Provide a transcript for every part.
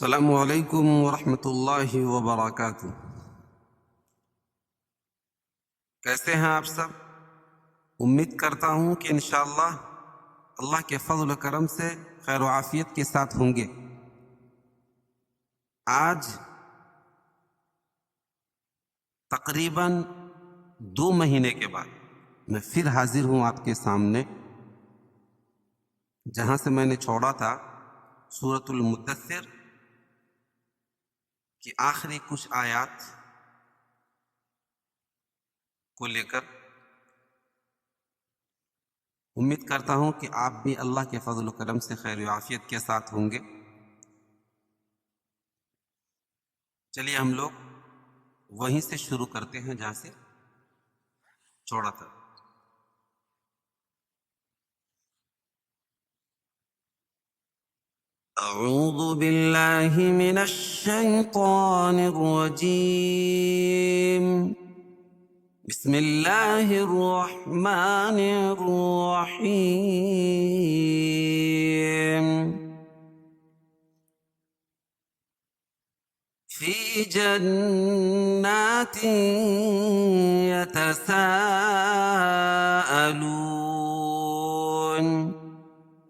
السلام علیکم ورحمۃ اللہ وبرکاتہ۔ کیسے ہیں آپ سب؟ امید کرتا ہوں کہ انشاءاللہ اللہ کے فضل و کرم سے خیر و عافیت کے ساتھ ہوں گے۔ آج تقریباً 2 مہینے کے بعد میں پھر حاضر ہوں آپ کے سامنے، جہاں سے میں نے چھوڑا تھا سورۃ المدثر کی آخری کچھ آیات کو لے کر۔ امید کرتا ہوں کہ آپ بھی اللہ کے فضل و کرم سے خیر و عافیت کے ساتھ ہوں گے۔ چلیے ہم لوگ وہیں سے شروع کرتے ہیں جہاں سے چھوڑا تھا۔ اعوذ باللہ من الشیطان الرجیم، بسم اللہ الرحمن الرحیم۔ فی جنات یتساءلون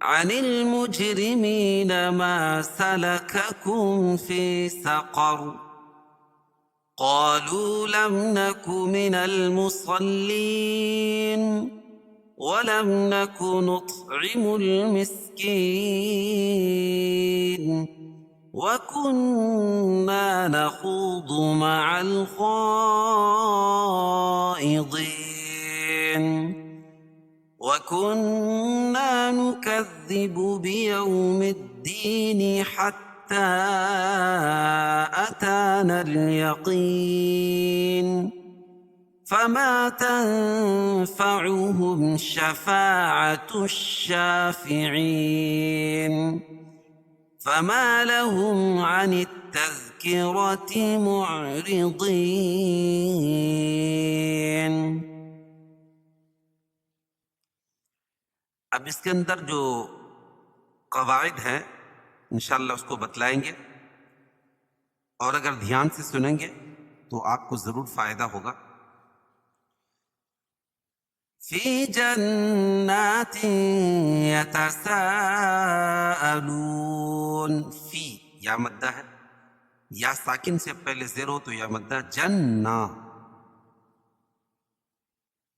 عن المجرمین ما سلککم فی سقر قالوا لم نك من المصلين ولم نك نطعم المسكين وكنا نخوض مع الخائضين وكنا نكذب بيوم الدين حتى أتانا اليقين فما تنفعهم شفاعة الشافعين فما لهم عن التذكرة معرضين۔ اب اس کے اندر جو قواعد ہیں انشاءاللہ اس کو بتلائیں گے، اور اگر دھیان سے سنیں گے تو آپ کو ضرور فائدہ ہوگا۔ فی جنات یتساءلون، فی یا مدہ ہے، یا ساکن سے پہلے زیر ہو تو یا مدہ، جنہ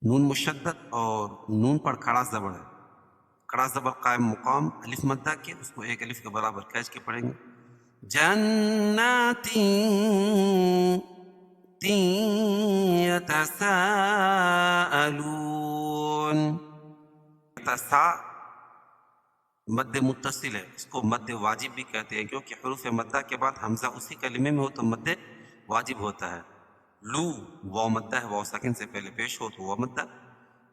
نون مشدد اور نون پر کھڑا زبر ہے، کھڑا زبر قائم مقام الف مدہ کے، اس کو ایک الف کے برابر کھینچ کے پڑھیں گے۔ جنات یتساءلون، یتسا مد متصل ہے، اس کو مد واجب بھی کہتے ہیں، کیونکہ حروف مدہ کے بعد حمزہ اسی کلمے میں ہو تو مد واجب ہوتا ہے۔ لو واو مدہ ہے، واو ساکن سے پہلے پیش ہو تو واو مدہ،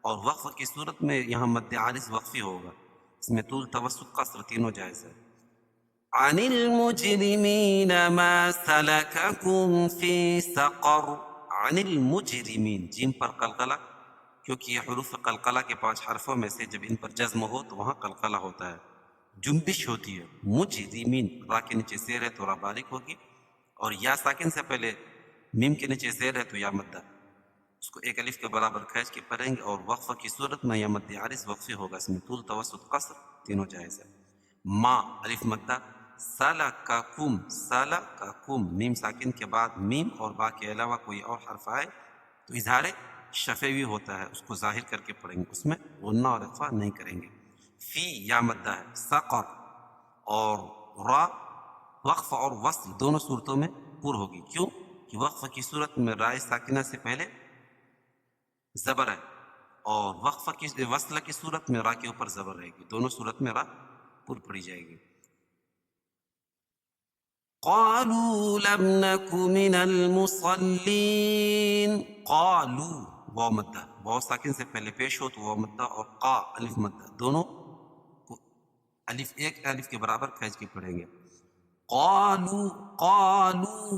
اور وقف کی صورت میں یہاں مد عارض وقفی ہوگا، اس میں طول توسط قصر تینوں جائز ہے۔ عن المجرمین ما سلککم فی سقر، عن المجرمین، جیم پر قلقلہ، کیونکہ یہ حروف قلقلہ کے 5 حرفوں میں سے جب ان پر جزم ہو تو وہاں قلقلہ ہوتا ہے، جنبش ہوتی ہے۔ مجرمین، را کے نیچے زیر ہے تو را باریک ہوگی، اور یا ساکن سے پہلے میم کے نیچے زیر ہے تو یا مدہ، اس کو ایک الف کے برابر کھینچ کے پڑھیں گے، اور وقفہ کی صورت میں یا مد عارض وقفی ہوگا، اس میں طول توسط قصر تینوں جائز ہے۔ ما الف مدہ، سلککم، سلککم، میم ساکن کے بعد میم اور با کے علاوہ کوئی اور حرف آئے تو اظہار شفوی ہوتا ہے، اس کو ظاہر کر کے پڑھیں گے، اس میں غنہ اور اخفا نہیں کریں گے۔ فی یا مدہ ہے، سقر اور را وقف اور وصل دونوں صورتوں میں پر ہوگی، کیوں کہ وقف کی صورت میں رائے ساکنہ سے پہلے زبر ہے، اور وقف کی وصل کی صورت میں را کے اوپر زبر رہے گی، دونوں صورت میں را پر پڑی جائے گی۔ قالوا لم نك من المصلين، قالوا واو مدہ، واو ساکن سے پہلے پیش ہو تو واو مدہ، اور قا الف مدہ، دونوں کو الف ایک الف کے برابر کھینچ کے پڑھیں گے۔ قالوا، قالوا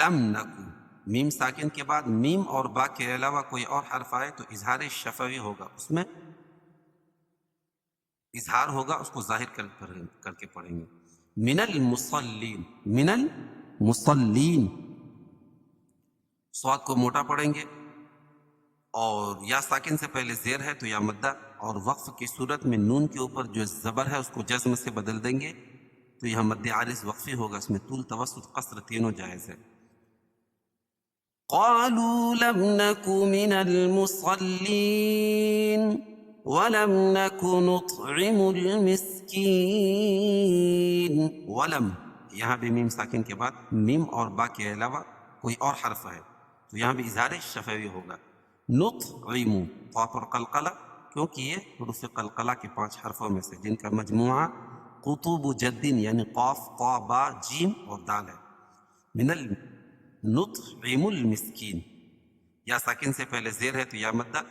لم نکو، میم ساکن کے بعد میم اور با کے علاوہ کوئی اور حرف آئے تو اظہار شفوی ہوگا، اس میں اظہار ہوگا، اس کو ظاہر کر کے پڑھیں گے۔ من المصلین، من المصلین، صاد کو موٹا پڑھیں گے، اور یا ساکن سے پہلے زیر ہے تو یا مدہ، اور وقف کی صورت میں نون کے اوپر جو زبر ہے اس کو جزم سے بدل دیں گے تو یہاں مد عارض وقفی ہوگا، اس میں طول توسط قصر تینوں جائز ہے۔ قالوا لم نك من المصلين ولم نك نطعم المسكين، ولم یہاں بھی میم ساکن کے بعد میم اور با کے علاوہ کوئی اور حرف ہے تو یہاں بھی اظہار شفوی ہوگا۔ نطعم طا پر قلقلہ، کیونکہ یہ حروف قلقلہ کے 5 حرفوں میں سے جن کا مجموعہ قطوب جدین یعنی قاف طا با جیم اور دال ہے۔ من نطعم المسکین، یا ساکن سے پہلے زیر ہے تو یا مدہ،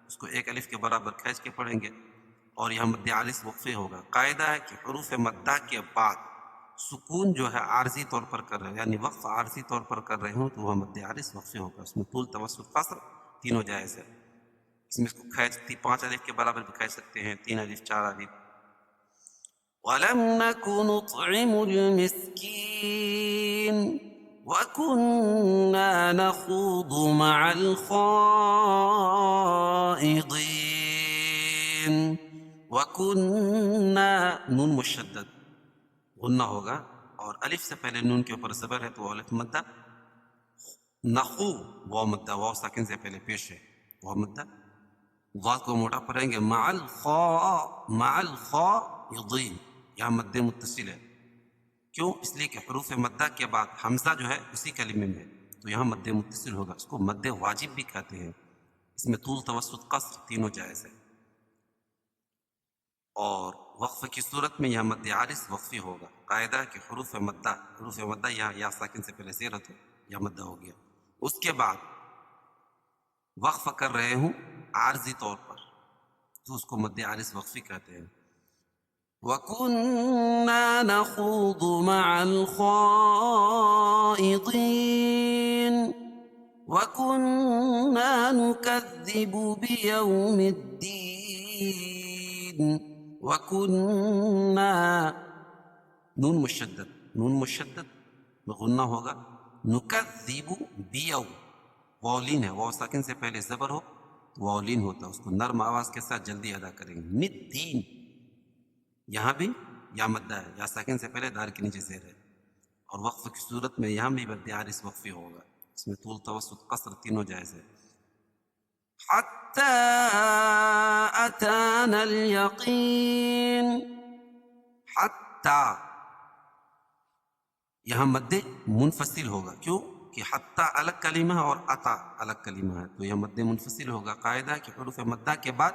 اس کو ایک الف کے برابر کھینچ کے پڑھیں گے اور یہاں مد عارض وقفی ہوگا۔ قاعدہ ہے کہ حروف مدہ کے بعد سکون جو ہے عارضی طور پر کر رہے ہیں، یعنی وقف عارضی طور پر کر رہے ہوں تو وہ مد عارض وقفی ہوگا، اس میں طول توسط قصر تینوں جائز ہے۔ اس میں اس کو کھینچ 5 الف کے برابر بھی کھینچ سکتے ہیں، 3 الف 4 الف۔ وَلَمْ نَكُ نُطْعِمُ الْمِسْكِينَ وَكُنَّا نَخُوضُ مَعَ الْخَائِضِينَ، وَكُنَّا نون مشدد غنہ ہوگا، اور الف سے پہلے نون کے اوپر زبر ہے تو الف مدہ، نخو واو مدہ، واو ساکن سے پہلے پیش ہے واو مدہ، ضاد کو موٹا پڑھیں گے مع الخائضین، یہاں مد متصل ہے، کیوں؟ اس لیے کہ حروف مدہ کے بعد حمزہ جو ہے اسی کلمے میں ہے تو یہاں مد متصل ہوگا، اس کو مد واجب بھی کہتے ہیں، اس میں طول توسط قصر تینوں جائز ہے۔ اور وقف کی صورت میں یہاں مد عارض وقفی ہوگا۔ قاعدہ ہے کہ حروف مدہ یہاں یا ساکن سے پہلے زیر تو یا مدہ ہو گیا، اس کے بعد وقف کر رہے ہوں عارضی طور پر تو اس کو مد عارض وقفی کہتے ہیں۔ وَكُنَّا نَخُوضُ مَعَ الْخَائِضِينَ وَكُنَّا نُكَذِّبُ بِيَوْمِ الدِّينِ، وَكُنَّا نون مشدد غنہ ہوگا، نُكَذِّبُ بیو، واولین ہے، واو ساکن سے پہلے زبر ہو تو واولین ہوتا ہے، اس کو نرم آواز کے ساتھ جلدی ادا کریں گے۔ مدین، یہاں بھی یا مدہ ہے، یا ساکن سے پہلے دار کے نیچے زیر ہے، اور وقف کی صورت میں یہاں بھی مد عارض وقفی ہوگا، اس میں طول توسط قصر تینوں جائز ہے۔ حتی اتانا الیقین، حتی یہاں مد منفصل ہوگا، کیوں کہ حتی الگ کلمہ ہے اور اتا الگ کلمہ ہے تو یہ مد منفصل ہوگا۔ قاعدہ ہے کہ حروف مدہ کے بعد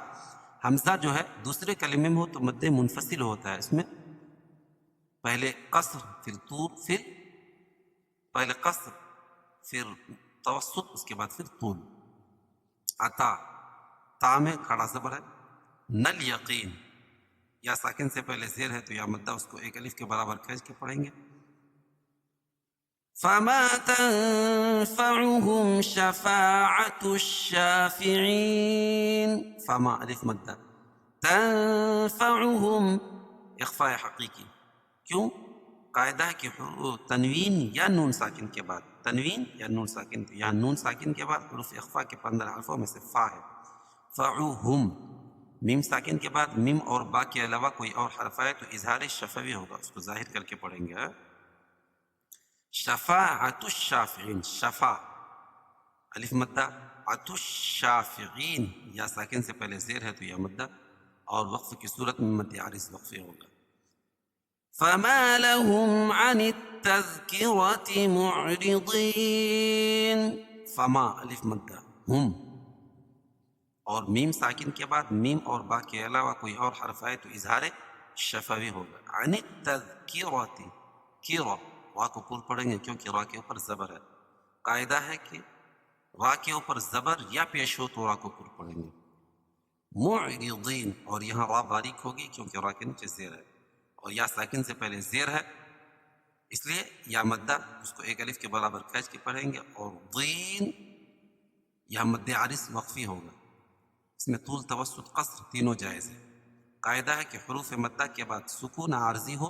حمزہ جو ہے دوسرے کلمے میں ہو تو مد منفصل ہوتا ہے، اس میں پہلے قصر پھر طول، پھر پہلے قصر پھر توسط، اس کے بعد پھر طول۔ عطا تا میں کھڑا زبر ہے، نل یقین یا ساکن سے پہلے زیر ہے تو یا مدہ، اس کو ایک الف کے برابر کھینچ کے پڑھیں گے۔ فما تنفعهم شفاعة الشافعين، فما الف مدہ، تنفعهم اخفاء حقیقی، کیوں؟ قاعدہ ہے کہ تنوین یا نون ساکن کے بعد، تنوین یا نون ساکن، یہاں نون ساکن کے بعد حروف اخفاء کے 15 حرفوں میں سے فا ہے، فعوہم، میم ساکن کے بعد میم اور با کے علاوہ کوئی اور حرف آئے تو اظہار شفوی ہوگا، اس کو ظاہر کر کے پڑھیں گے۔ شفاعت الشافعین، شفا الف مدہ، عت الشافعین یا ساکن سے پہلے زیر ہے تو یا مدہ، اور وقف کی صورت میں مد عارض وقفی ہوگا۔ فما لهم عن التذکرة معرضین، فما الف مدہ، ہم، اور میم ساکن کے بعد میم اور با کے علاوہ کوئی اور حرف آئے تو اظہار شفوی ہوگا۔ عن التذکرة، کی را کو پور پڑھیں گے کیونکہ را کے اوپر زبر ہے۔ قاعدہ ہے کہ را کے اوپر زبر یا پیش ہو تو را کو پور پڑھیں گے۔ معرضین، اور یہاں را باریک ہوگی کیونکہ را کے نیچے زیر ہے، اور یا ساکن سے پہلے زیر ہے اس لیے یا مدہ، اس کو ایک الف کے برابر کھینچ کے پڑھیں گے، اور ضین یہاں مد عارض وقفی ہوگا، اس میں طول توسط قصر تینوں جائز ہے۔ قاعدہ ہے کہ حروف مدہ کے بعد سکون عارضی ہو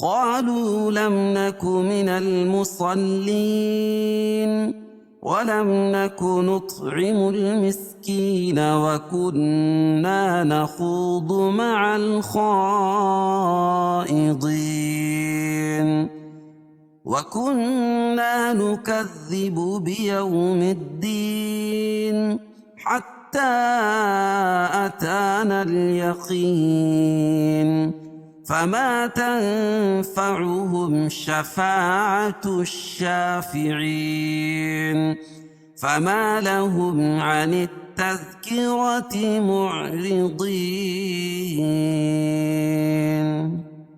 قالوا لم نك من المصلين ولم نك نطعم المسكين وكنا نخوض مع الخائضين وكنا نكذب بيوم الدين حتى أتانا اليقين فما تنفعهم شفاعة الشافعين فما لهم عن التذكرة معرضين